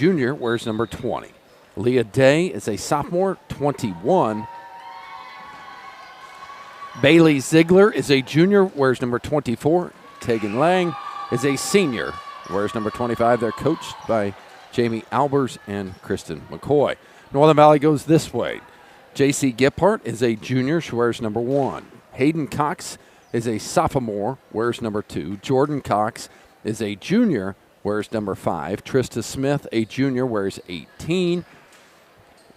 junior, wears number 20. Leah Day is a sophomore, 21. Bailey Ziegler is a junior, wears number 24. Tegan Lang is a senior, wears number 25. They're coached by Jamie Albers and Kristen McCoy. Northern Valley goes this way. J.C. Giphart is a junior, she wears number 1. Hayden Cox is a sophomore, wears number 2. Jordan Cox is a junior, wears number 5. Trista Smith, a junior, wears 18.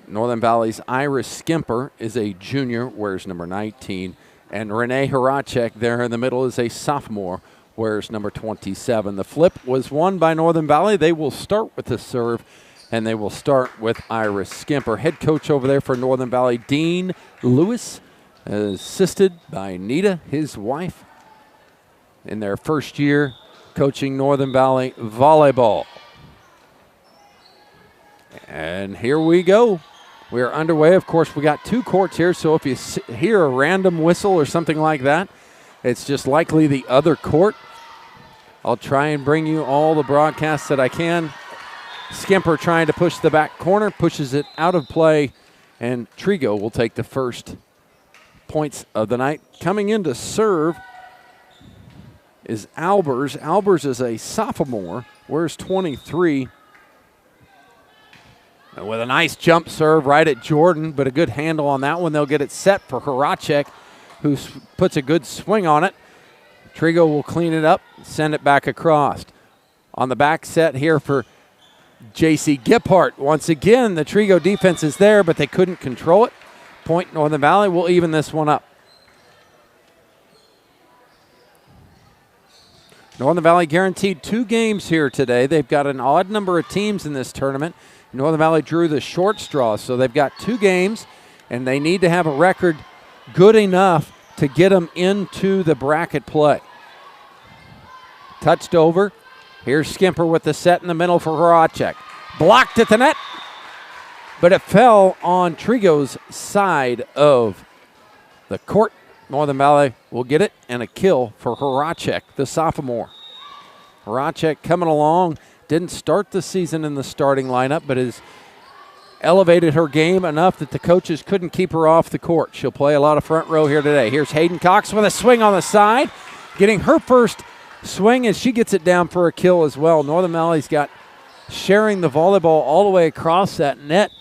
Northern Valley's Iris Skimper is a junior, wears number 19. And Renee Horacek there in the middle is a sophomore, wears number 27. The flip was won by Northern Valley. They will start with the serve, and they will start with Iris Skimper. Head coach over there for Northern Valley, Dean Lewis, assisted by Nita, his wife, in their first year coaching Northern Valley volleyball. And here we go. We are underway. Of course, we got 2 courts here, so if you hear a random whistle or something like that, it's just likely the other court. I'll try and bring you all the broadcasts that I can. Skimper trying to push the back corner, pushes it out of play, and Trego will take the first points of the night. Coming in to serve is Albers. Albers is a sophomore, wears 23. And with a nice jump serve right at Jordan, but a good handle on that one. They'll get it set for Horacek, who puts a good swing on it. Trego will clean it up, send it back across. On the back set here for J.C. Giphart. Once again, the Trego defense is there, but they couldn't control it. Point Northern Valley will even this one up. Northern Valley guaranteed 2 games here today. They've got an odd number of teams in this tournament. Northern Valley drew the short straw, so they've got 2 games, and they need to have a record good enough to get them into the bracket play. Touched over. Here's Skimper with the set in the middle for Horacek. Blocked at the net, but it fell on Trego's side of the court. Northern Valley will get it, and a kill for Horacek, the sophomore. Horacek coming along. Didn't start the season in the starting lineup, but has elevated her game enough that the coaches couldn't keep her off the court. She'll play a lot of front row here today. Here's Hayden Cox with a swing on the side, getting her first swing as she gets it down for a kill as well. Northern Valley's got sharing the volleyball all the way across that net,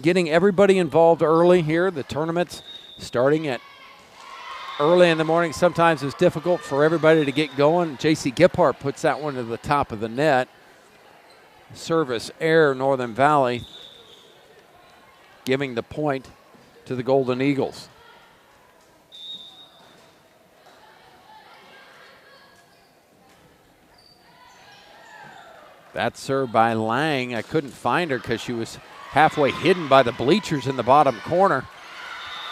getting everybody involved early here. The tournament's starting at early in the morning. Sometimes it's difficult for everybody to get going. J.C. Giphart puts that one to the top of the net. Service error, Northern Valley, giving the point to the Golden Eagles. That serve by Lang. I couldn't find her because she was halfway hidden by the bleachers in the bottom corner.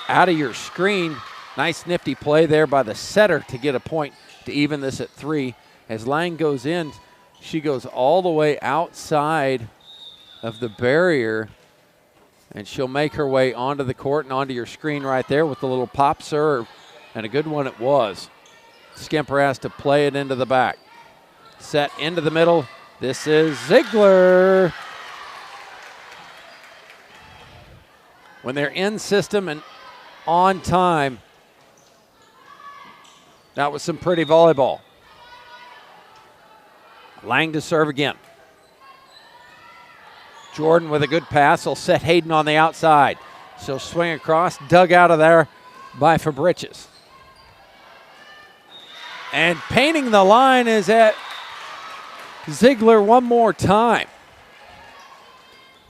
Out of your screen. Nice nifty play there by the setter to get a point to even this at 3. As Lang goes in, she goes all the way outside of the barrier, and she'll make her way onto the court and onto your screen right there with the little pop serve, and a good one it was. Skimper has to play it into the back. Set into the middle. This is Ziegler. When they're in system and on time, that was some pretty volleyball. Lang to serve again. Jordan with a good pass will set Hayden on the outside. She'll swing across, dug out of there by Fabricius. And painting the line is at Ziegler one more time.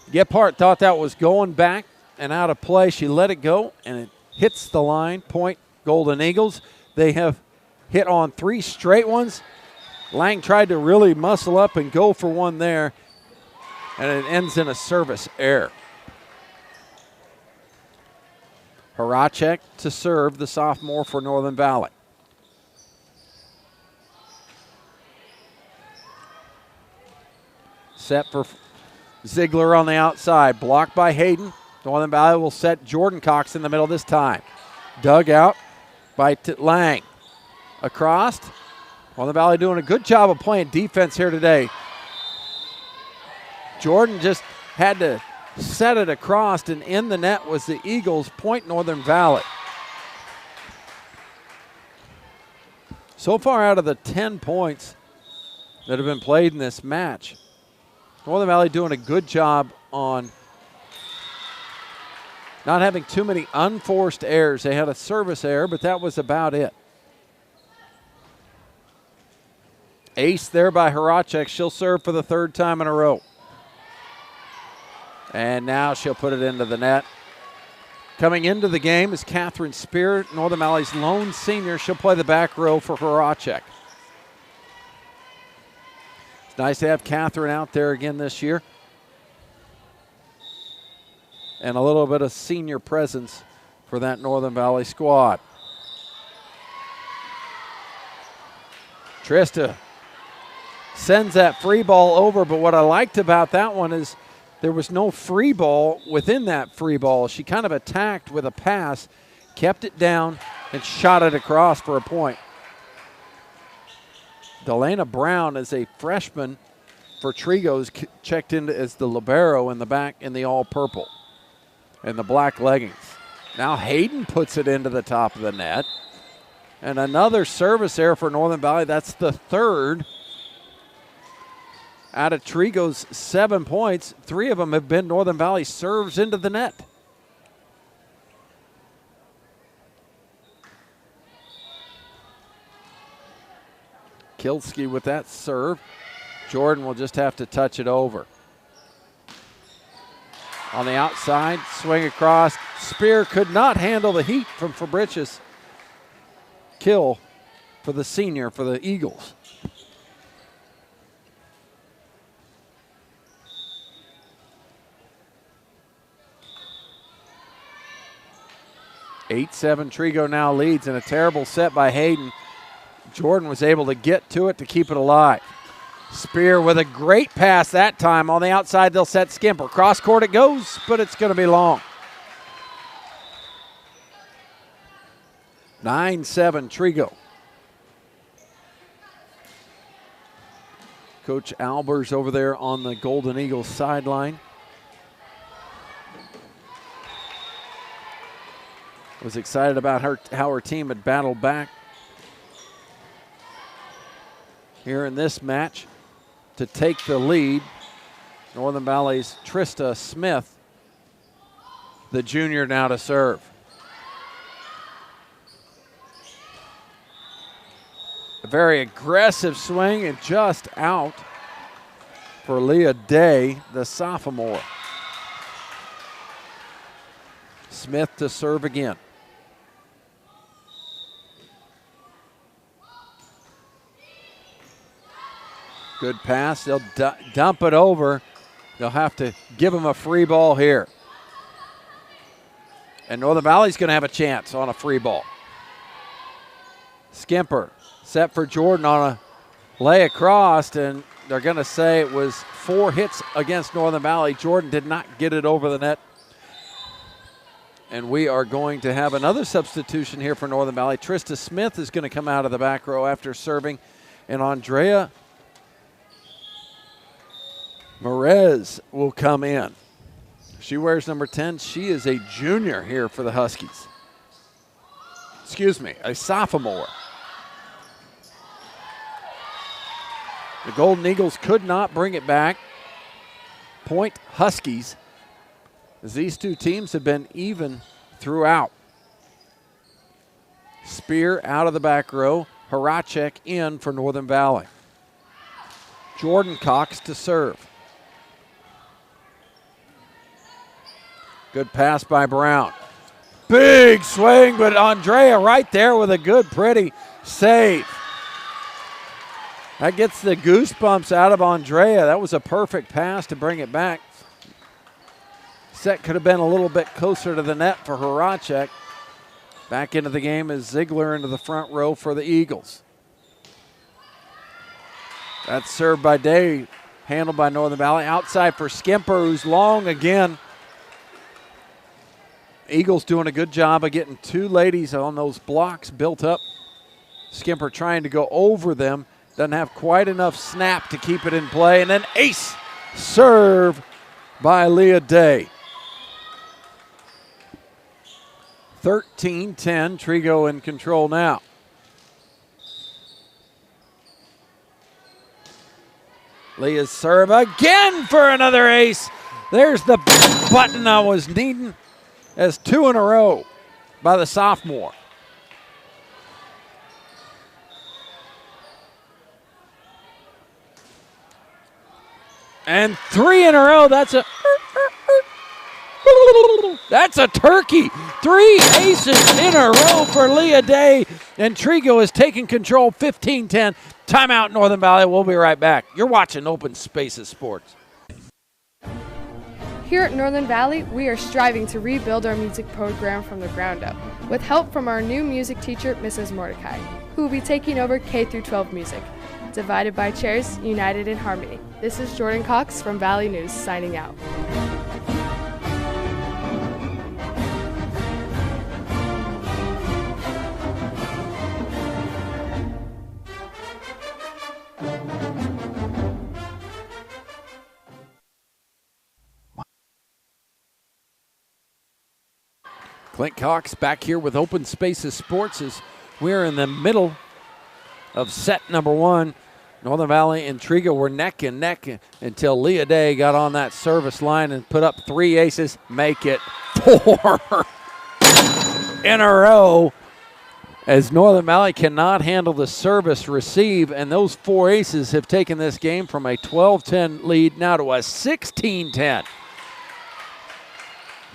Giphart thought that was going back and out of play. She let it go, and it hits the line. Point Golden Eagles. They have hit on 3 straight ones. Lang tried to really muscle up and go for one there, and it ends in a service error. Horacek to serve, the sophomore for Northern Valley. Set for Ziegler on the outside, blocked by Hayden. Northern Valley will set Jordan Cox in the middle this time. Dug out by Lang. Across. Northern Valley doing a good job of playing defense here today. Jordan just had to set it across, and in the net was the Eagles. Point Northern Valley. So far out of the 10 points that have been played in this match, Northern Valley doing a good job on not having too many unforced errors. They had a service error, but that was about it. Ace there by Horacek. She'll serve for the third time in a row. And now she'll put it into the net. Coming into the game is Catherine Spear, Northern Valley's lone senior. She'll play the back row for Horacek. It's nice to have Catherine out there again this year. And a little bit of senior presence for that Northern Valley squad. Trista sends that free ball over, but what I liked about that one is there was no free ball within that free ball. She kind of attacked with a pass, kept it down, and shot it across for a point. Delana Brown is a freshman for Trego's, checked in as the libero in the back in the all-purple and the black leggings. Now Hayden puts it into the top of the net. And another service error for Northern Valley. That's the third. Out of Trego's 7 points, 3 of them have been Northern Valley serves into the net. Kilsky with that serve. Jordan will just have to touch it over. On the outside, swing across. Spear could not handle the heat from Fabricius. Kill for the senior for the Eagles. (8-7) Trego now leads, and a terrible set by Hayden. Jordan was able to get to it to keep it alive. Spear with a great pass that time. On the outside, they'll set Skimper. Cross court it goes, but it's going to be long. 9-7 Trego. Coach Albers over there on the Golden Eagles sideline. Was excited about how her team had battled back here in this match to take the lead. Northern Valley's Trista Smith, the junior, now to serve. A very aggressive swing and just out for Leah Day, the sophomore. Smith to serve again. Good pass. They'll dump it over. They'll have to give him a free ball here. And Northern Valley's going to have a chance on a free ball. Skimper set for Jordan on a lay across, and they're going to say it was 4 hits against Northern Valley. Jordan did not get it over the net. And we are going to have another substitution here for Northern Valley. Trista Smith is going to come out of the back row after serving, and Andrea Merez will come in. She wears number 10. She is a junior here for the Huskies. Excuse me, a sophomore. The Golden Eagles could not bring it back. Point Huskies, as these two teams have been even throughout. Spear out of the back row. Horacek in for Northern Valley. Jordan Cox to serve. Good pass by Brown. Big swing, but Andrea right there with a good, pretty save. That gets the goosebumps out of Andrea. That was a perfect pass to bring it back. Set could have been a little bit closer to the net for Horacek. Back into the game is Ziegler into the front row for the Eagles. That's served by Day, handled by Northern Valley. Outside for Skimper, who's long again. Eagles doing a good job of getting 2 ladies on those blocks built up. Skimper trying to go over them. Doesn't have quite enough snap to keep it in play. And then ace serve by Leah Day. 13-10, Trego in control now. Leah's serve again for another ace. There's the button I was needing. As 2 in a row by the sophomore. And 3 in a row. That's a turkey. 3 aces in a row for Leah Day. And Trego is taking control 15-10. Timeout, Northern Valley. We'll be right back. You're watching Open Spaces Sports. Here at Northern Valley, we are striving to rebuild our music program from the ground up, with help from our new music teacher, Mrs. Mordecai, who will be taking over K-12 music. Divided by chairs, united in harmony. This is Jordan Cox from Valley News, signing out. Clint Cox back here with Open Spaces Sports as we're in the middle of set number 1. Northern Valley and Trego were neck and neck until Leah Day got on that service line and put up 3 aces, make it 4 in a row as Northern Valley cannot handle the service receive, and those 4 aces have taken this game from a 12-10 lead now to a 16-10.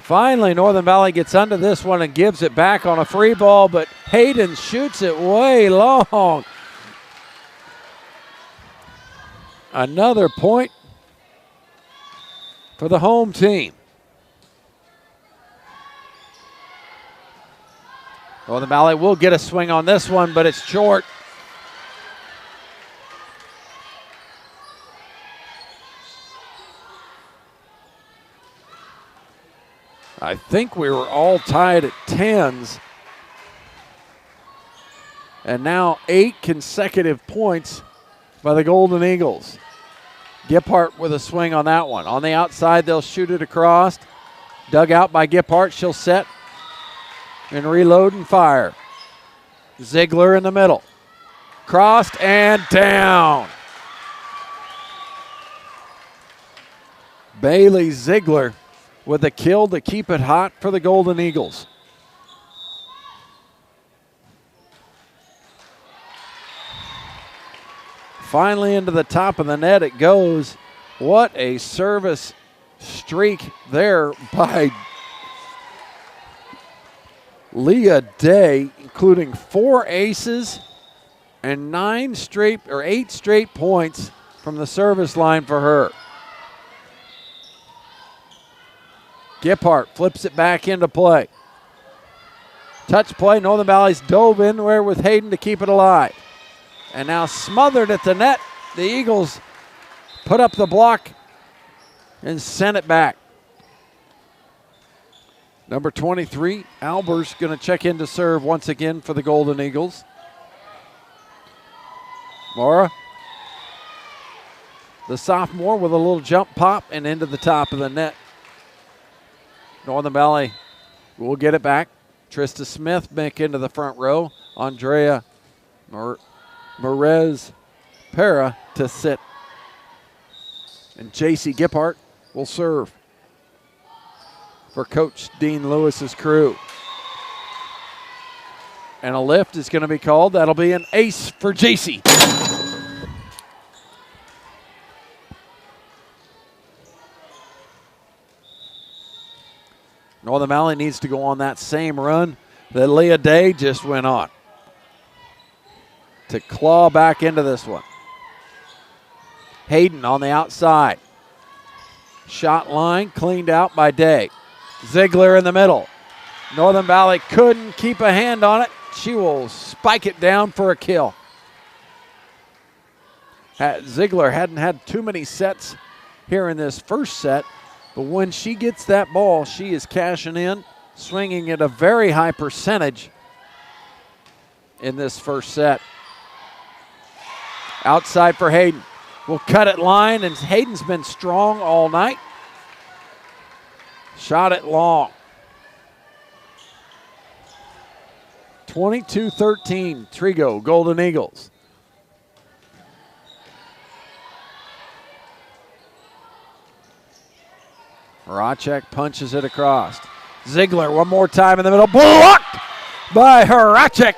Finally, Northern Valley gets under this one and gives it back on a free ball, but Hayden shoots it way long. Another point for the home team. Northern Valley will get a swing on this one, but it's short. I think we were all tied at 10s. And now 8 consecutive points by the Golden Eagles. Gephardt with a swing on that one. On the outside, they'll shoot it across. Dug out by Gephardt. She'll set and reload and fire. Ziegler in the middle. Crossed and down. Bailey Ziegler with a kill to keep it hot for the Golden Eagles. Finally into the top of the net it goes. What a service streak there by Leah Day, including 4 aces and 8 straight points from the service line for her. Gephardt flips it back into play. Touch play, Northern Valley's dove in there with Hayden to keep it alive. And now smothered at the net, the Eagles put up the block and sent it back. Number 23, Albers going to check in to serve once again for the Golden Eagles. Mora, the sophomore, with a little jump pop and into the top of the net. Northern Valley will get it back. Trista Smith back into the front row. Andrea Merez Para to sit. And J.C. Gephardt will serve for Coach Dean Lewis's crew. And a lift is going to be called. That'll be an ace for J.C. Northern Valley needs to go on that same run that Leah Day just went on to claw back into this one. Hayden on the outside. Shot line cleaned out by Day. Ziegler in the middle. Northern Valley couldn't keep a hand on it. She will spike it down for a kill. Ziegler hadn't had too many sets here in this first set, but when she gets that ball, she is cashing in, swinging at a very high percentage in this first set. Outside for Hayden. will cut it line, and Hayden's been strong all night. Shot it long. 22-13, Trego, Golden Eagles. Horacek punches it across. Ziegler one more time in the middle. Blocked by Horacek.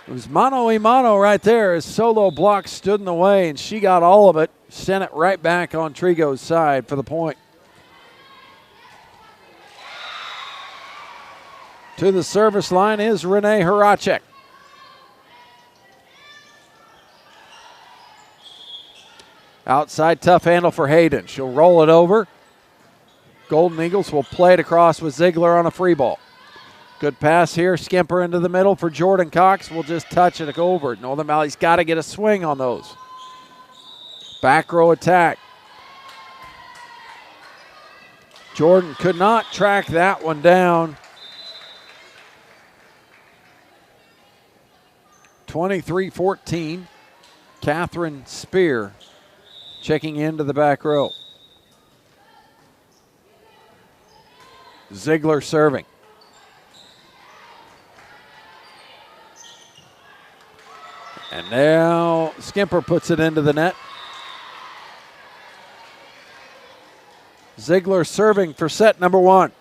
It was mano-a-mano right there. His solo block stood in the way, and she got all of it. Sent it right back on Trego's side for the point. To the service line is Renee Horacek. Outside tough handle for Hayden. She'll roll it over. Golden Eagles will play it across with Ziegler on a free ball. Good pass here. Skimper into the middle for Jordan Cox. We'll just touch it over. Northern Valley's got to get a swing on those. Back row attack. Jordan could not track that one down. 23-14. Catherine Spear checking into the back row. Ziegler serving. And now Skimper puts it into the net. Ziegler serving for set number one.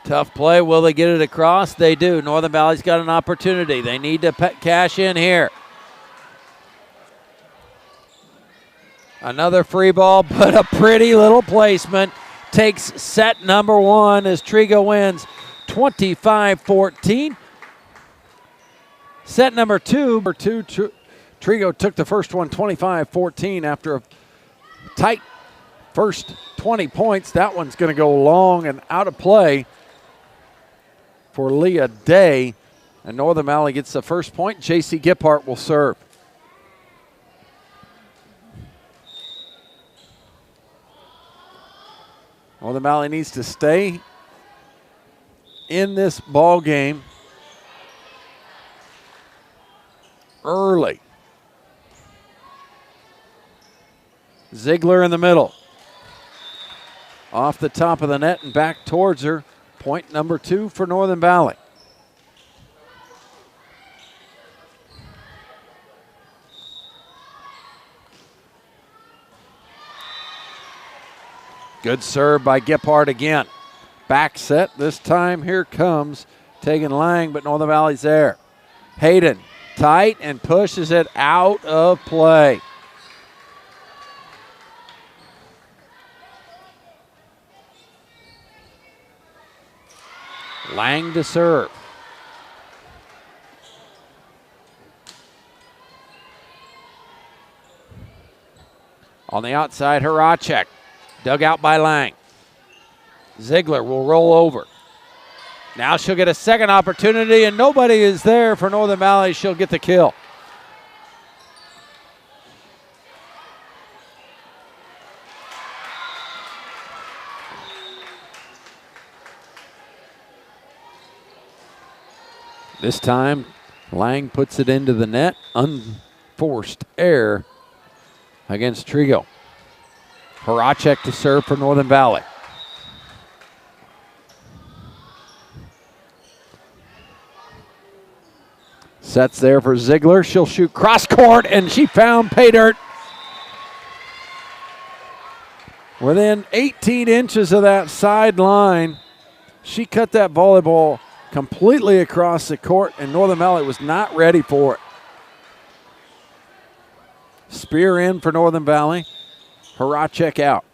Tough play. Will they get it across? They do. Northern Valley's got an opportunity. They need to cash in here. Another free ball, but a pretty little placement. Takes set number one as Trego wins 25-14. Set number two. Trego took the first one 25-14 after a tight first 20 points. That one's going to go long and out of play for Leah Day. And Northern Valley gets the first point. J.C. Gippart will serve. Northern Valley needs to stay in this ball game early. Ziegler in the middle. Off the top of the net and back towards her. Point number two for Northern Valley. Good serve by Gippart again. Back set. This time here comes Tegan Lang, but Northern Valley's there. Hayden tight and pushes it out of play. Lang to serve. On the outside, Horacek. Dug out by Lang. Ziegler will roll over. Now she'll get a second opportunity, and nobody is there for Northern Valley. She'll get the kill. This time, Lang puts it into the net. Unforced error against Trego. Horacek to serve for Northern Valley. Sets there for Ziegler. She'll shoot cross court, and she found pay dirt. Within 18 inches of that sideline, she cut that volleyball completely across the court, and Northern Valley was not ready for it. Spear in for Northern Valley. Horacek out.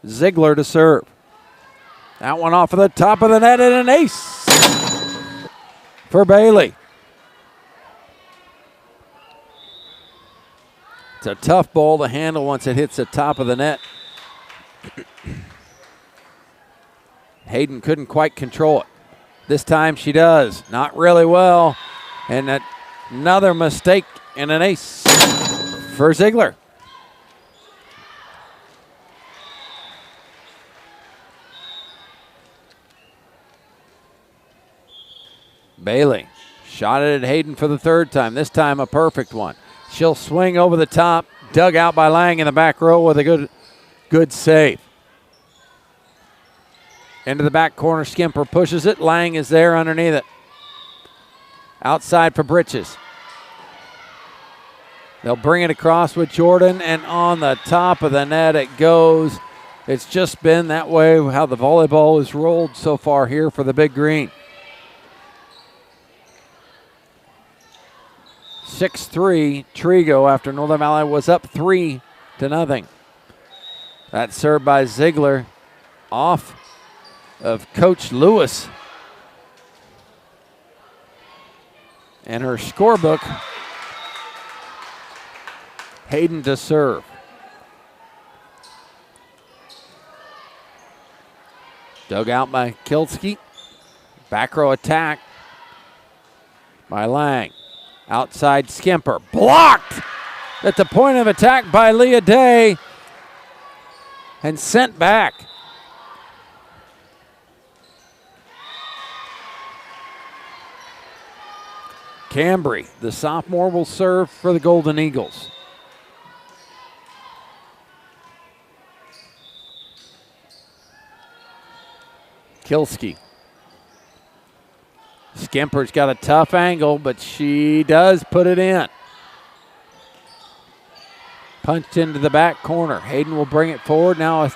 Ziegler to serve. That one off of the top of the net and an ace for Bailey. It's a tough ball to handle once it hits the top of the net. Hayden couldn't quite control it. This time she does. Not really well. And another mistake and an ace for Ziegler. Bailey shot it at Hayden for the third time, this time a perfect one. She'll swing over the top, dug out by Lang in the back row with a good save. Into the back corner, Skimper pushes it. Lang is there underneath it. Outside for Britches. They'll bring it across with Jordan, and on the top of the net it goes. It's just been that way how the volleyball is rolled so far here for the Big Green. 6-3 Trego after Northern Valley was up 3-0. That's served by Ziegler off of Coach Lewis. And her scorebook, Hayden to serve. Dug out by Kilsky. Back row attack by Lang. Outside Skimper. Blocked at the point of attack by Leah Day and sent back. Cambry, the sophomore, will serve for the Golden Eagles. Kilsky. Skimper's got a tough angle, but she does put it in. Punched into the back corner. Hayden will bring it forward. Now a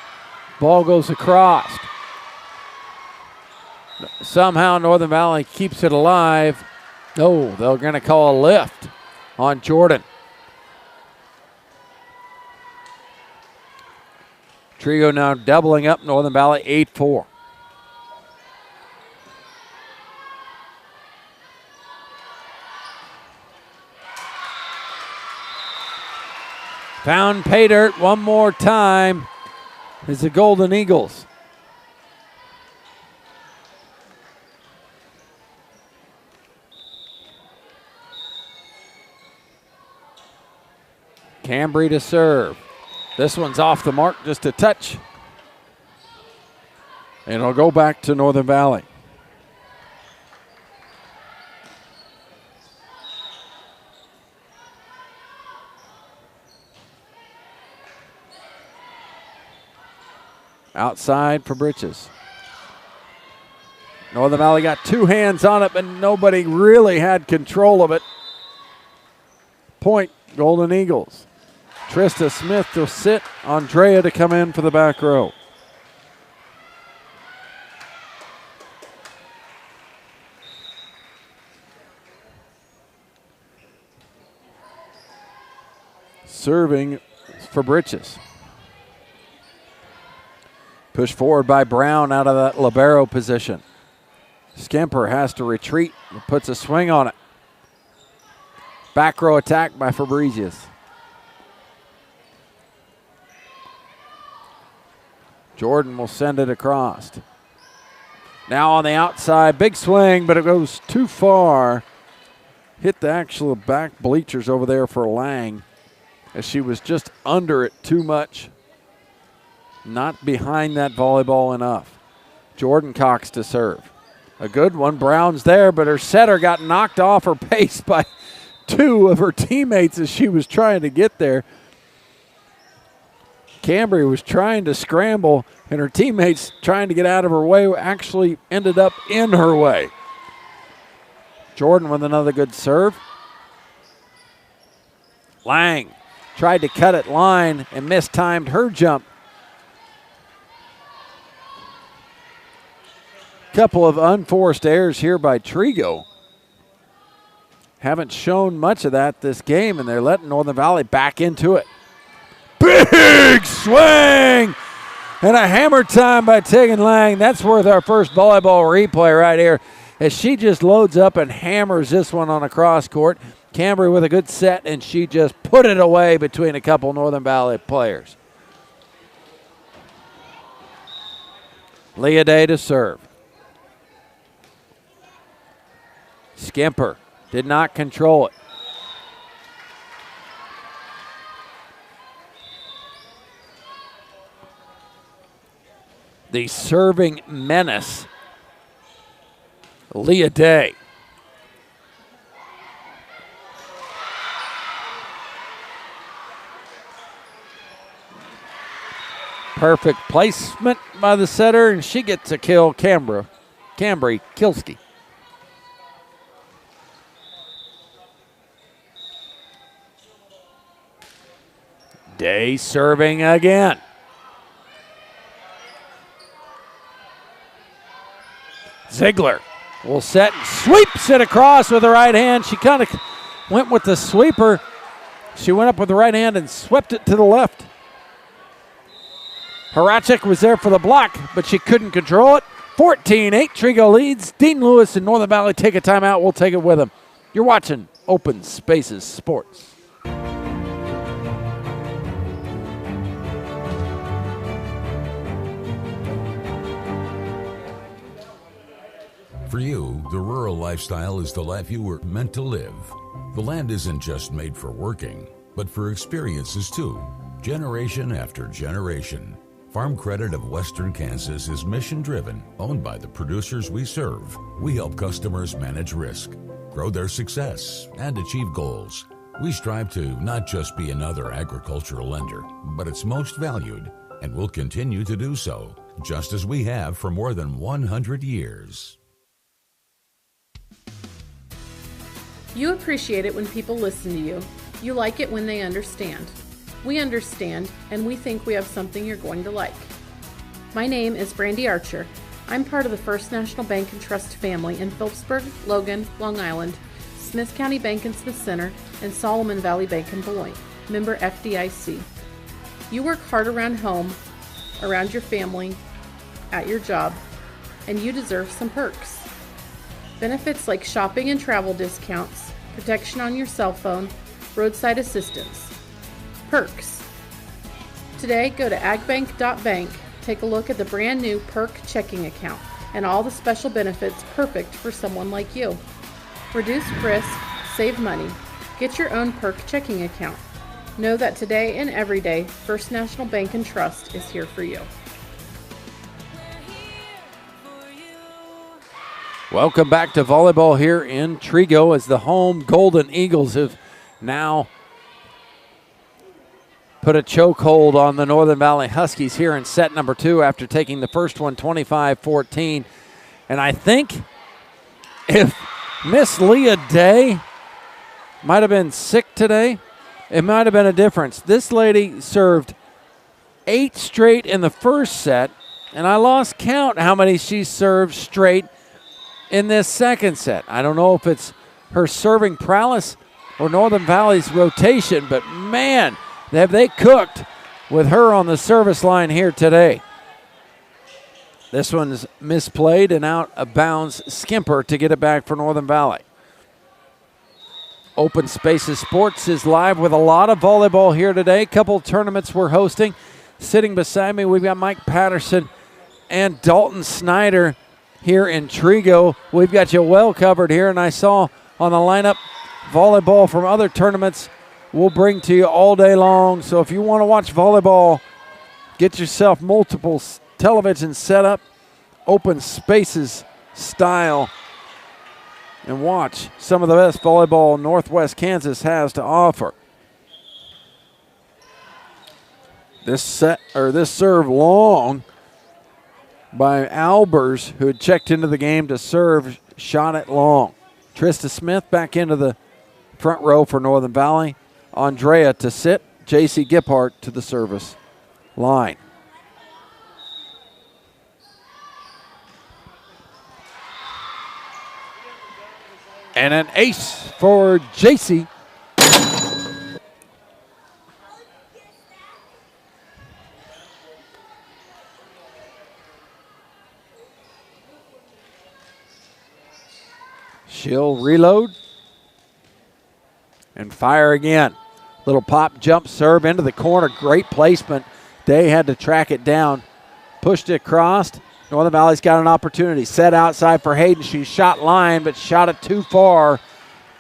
ball goes across. Somehow Northern Valley keeps it alive. Oh, they're going to call a lift on Jordan. Trego now doubling up Northern Valley 8-4. Found pay dirt one more time is the Golden Eagles. Cambry to serve. This one's off the mark, just a touch. And it'll go back to Northern Valley. Outside for Britches. Northern Valley got two hands on it, but nobody really had control of it. Point, Golden Eagles. Trista Smith to sit, Andrea to come in for the back row. Serving for Britches. Push forward by Brown out of that libero position. Skimper has to retreat and puts a swing on it. Back row attack by Fabrizius. Jordan will send it across. Now on the outside, big swing, but it goes too far. Hit the actual back bleachers over there for Lang as she was just under it too much. Not behind that volleyball enough. Jordan Cox to serve. A good one. Brown's there, but her setter got knocked off her pace by two of her teammates as she was trying to get there. Cambry was trying to scramble, and her teammates trying to get out of her way actually ended up in her way. Jordan with another good serve. Lang tried to cut it line and mistimed her jump. Couple of unforced errors here by Trego. Haven't shown much of that this game, and they're letting Northern Valley back into it. Big swing and a hammer time by Tegan Lang. That's worth our first volleyball replay right here as she just loads up and hammers this one on a cross court. Cambry with a good set, and she just put it away between a couple Northern Valley players. Leah Day to serve. Skimper did not control it. The serving menace, Leah Day. Perfect placement by the setter, and she gets a kill, Cambry Kilski. Day serving again. Ziegler will set and sweeps it across with the right hand. She kind of went with the sweeper. She went up with the right hand and swept it to the left. Horacek was there for the block, but she couldn't control it. 14-8, Trego leads. Dean Lewis and Northern Valley take a timeout. We'll take it with them. You're watching Open Spaces Sports. For you, the rural lifestyle is the life you were meant to live. The land isn't just made for working, but for experiences too, generation after generation. Farm Credit of Western Kansas is mission-driven, owned by the producers we serve. We help customers manage risk, grow their success, and achieve goals. We strive to not just be another agricultural lender, but its most valued, and will continue to do so, just as we have for more than 100 years. You appreciate it when people listen to you. You like it when they understand. We understand, and we think we have something you're going to like. My name is Brandy Archer. I'm part of the First National Bank and Trust family in Phillipsburg, Logan, Long Island, Smith County Bank and Smith Center, and Solomon Valley Bank in Beloit, member FDIC. You work hard around home, around your family, at your job, and you deserve some perks. Benefits like shopping and travel discounts, protection on your cell phone, roadside assistance. Perks. Today, go to agbank.bank, take a look at the brand new Perk checking account and all the special benefits perfect for someone like you. Reduce risk, save money, get your own Perk checking account. Know that today and every day, First National Bank and Trust is here for you. Welcome back to volleyball here in Trego as the home Golden Eagles have now put a chokehold on the Northern Valley Huskies here in set number 2 after taking the first one 25-14. And I think if Miss Leah Day might have been sick today, it might have been a difference. This lady served 8 straight in the first set, and I lost count how many she served straight in this second set. I don't know if it's her serving prowess or Northern Valley's rotation, but man, have they cooked with her on the service line here today. This one's misplayed and out of bounds. Skimper to get it back for Northern Valley. Open Spaces Sports is live with a lot of volleyball here today. Couple tournaments we're hosting. Sitting beside me, we've got Mike Patterson and Dalton Snyder here in Trego. We've got you well covered here, and I saw on the lineup volleyball from other tournaments we'll bring to you all day long. So if you want to watch volleyball, get yourself multiple television set up, Open Spaces style, and watch some of the best volleyball Northwest Kansas has to offer. This serve long by Albers, who had checked into the game to serve, shot it long. Trista Smith back into the front row for Northern Valley. Andrea to sit. J.C. Giphart to the service line. And an ace for J.C. She'll reload and fire again. Little pop jump serve into the corner. Great placement. Day had to track it down. Pushed it across. Northern Valley's got an opportunity. Set outside for Hayden. She shot line, but shot it too far.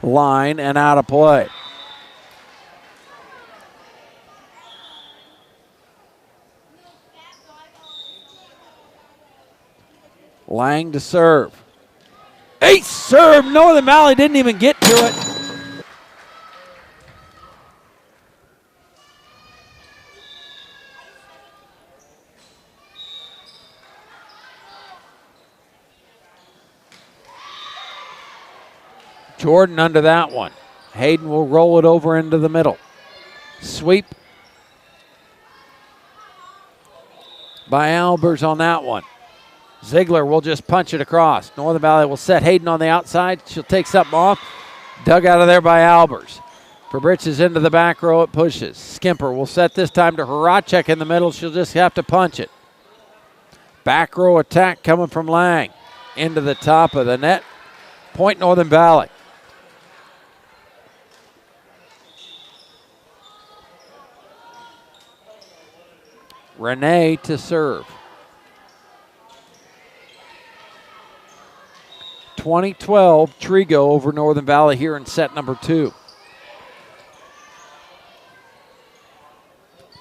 Line and out of play. Lang to serve. Ace serve. Northern Valley didn't even get to it. Jordan under that one. Hayden will roll it over into the middle. Sweep by Albers on that one. Ziegler will just punch it across. Northern Valley will set Hayden on the outside. She'll take something off. Dug out of there by Albers. Fabrices into the back row, it pushes. Skimper will set this time to Horacek in the middle. She'll just have to punch it. Back row attack coming from Lang. Into the top of the net. Point Northern Valley. Renee to serve. 2012 Trego over Northern Valley here in set number 2.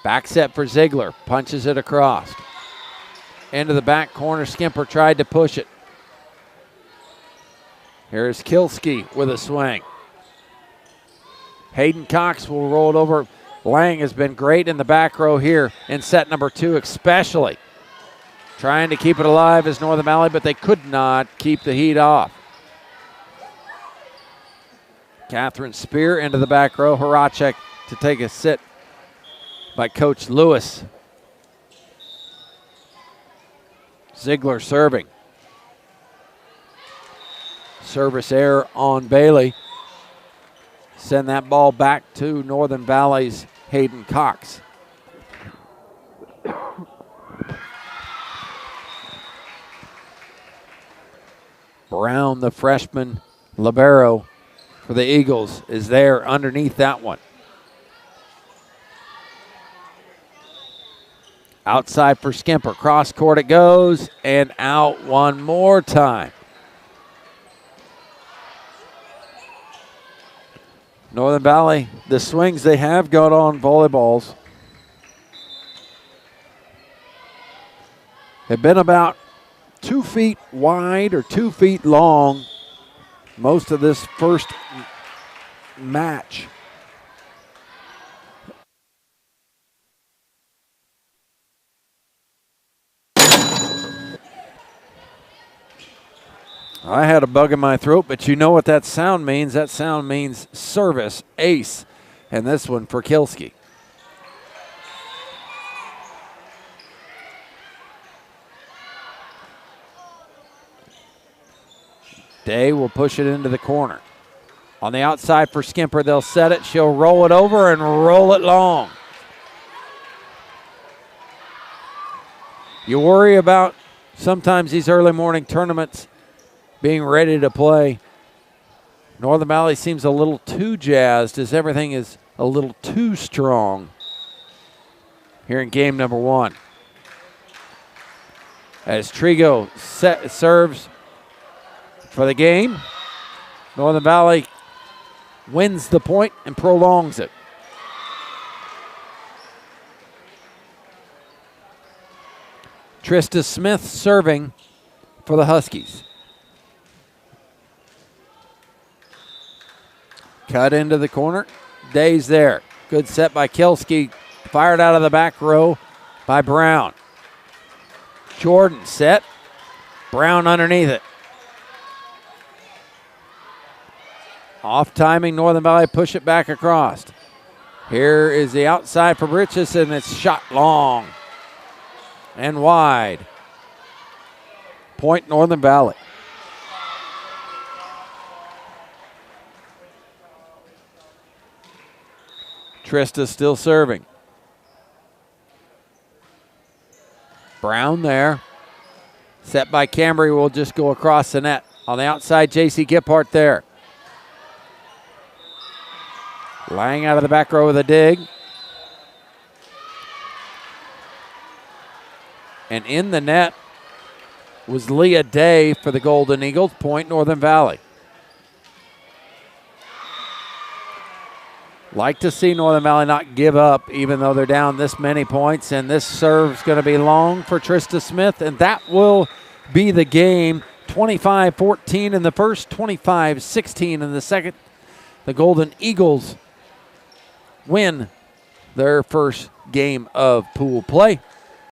Back set for Ziegler. Punches it across. Into the back corner. Skimper tried to push it. Here's Kilski with a swing. Hayden Cox will roll it over. Lang has been great in the back row here in set number 2 especially. Trying to keep it alive as Northern Valley, but they could not keep the heat off. Catherine Spear into the back row. Horacek to take a sit by Coach Lewis. Ziegler serving. Service error on Bailey. Send that ball back to Northern Valley's Hayden Cox. Brown, the freshman libero for the Eagles, is there underneath that one. Outside for Skimper. Cross court it goes and out one more time. Northern Valley, the swings they have got on volleyballs have been about 2 feet wide or 2 feet long most of this first match. I had a bug in my throat, but you know what that sound means. That sound means service, ace, and this one for Kilski. Day will push it into the corner. On the outside for Skimper, they'll set it. She'll roll it over and roll it long. You worry about sometimes these early morning tournaments being ready to play. Northern Valley seems a little too jazzed as everything is a little too strong here in game number 1. As Trego serves for the game, Northern Valley wins the point and prolongs it. Trista Smith serving for the Huskies. Cut into the corner. Day's there. Good set by Kilski. Fired out of the back row by Brown. Jordan set. Brown underneath it. Off timing, Northern Valley push it back across. Here is the outside for Bridges, and it's shot long and wide. Point Northern Valley. Trista still serving. Brown there. Set by Cambry will just go across the net. On the outside, J.C. Gippart there. Lang out of the back row with a dig. And in the net was Leah Day for the Golden Eagles. Point Northern Valley. Like to see Northern Valley not give up even though they're down this many points. And this serve's going to be long for Trista Smith. And that will be the game. 25-14 in the first, 25-16 in the second. The Golden Eagles win their first game of pool play.